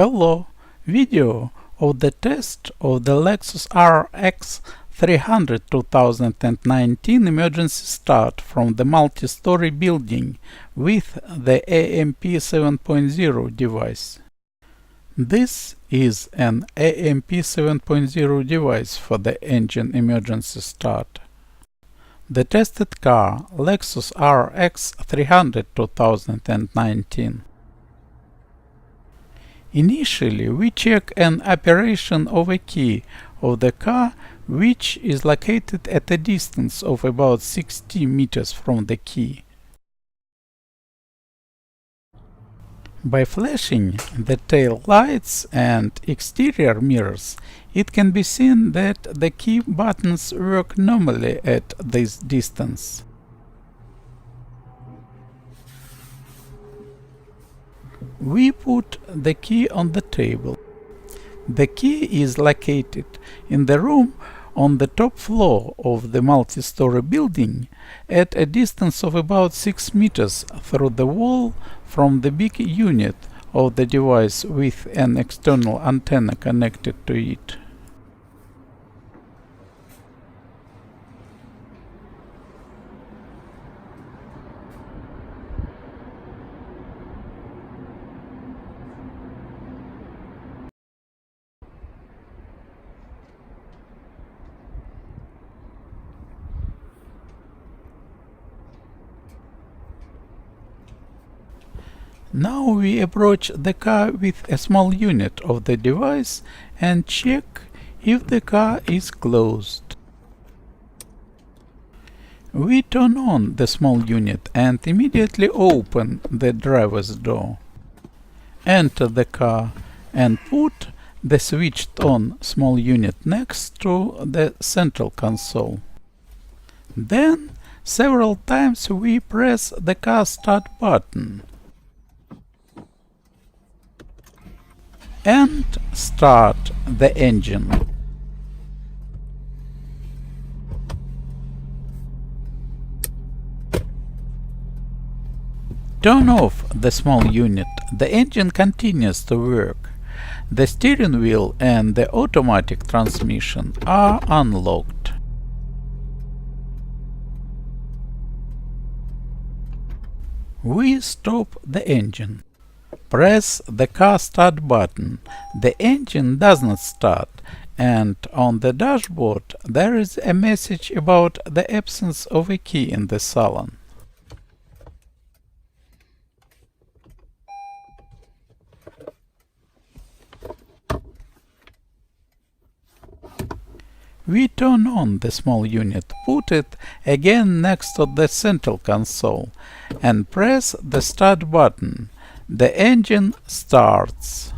Hello! Video of the test of the Lexus RX300 2019 emergency start from the multi-story building with the AMP 7.0 device. This is an AMP 7.0 device for the engine emergency start. The tested car Lexus RX300 2019. Initially, we check an operation of a key of the car, which is located at a distance of about 60 meters from the key. By flashing the tail lights and exterior mirrors, it can be seen that the key buttons work normally at this distance. We put the key on the table. The key is located in the room on the top floor of the multi-story building at a distance of about 6 meters through the wall from the big unit of the device with an external antenna connected to it. Now we approach the car with a small unit of the device and check if the car is closed. We turn on the small unit and immediately open the driver's door. Enter the car and put the switched on small unit next to the central console. Then several times we press the car start button and start the engine. Turn off the small unit. The engine continues to work. The steering wheel and the automatic transmission are unlocked. We stop the engine. Press the car start button. The engine does not start, and on the dashboard there is a message about the absence of a key in the salon. We turn on the small unit, put it again next to the central console, and press the start button. The engine starts.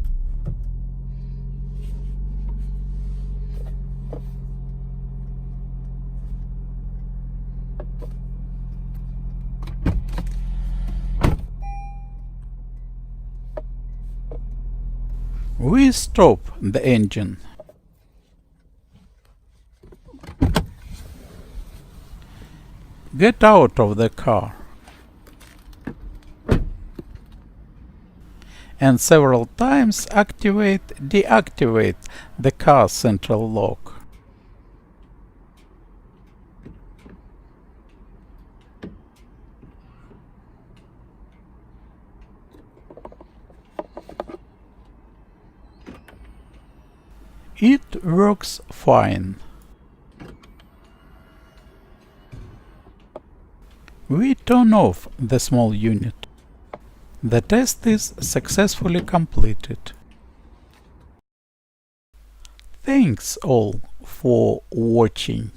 We stop the engine. Get out of the car. And several times deactivate the car central lock. It works fine. We turn off the small unit. The test is successfully completed. Thanks all for watching.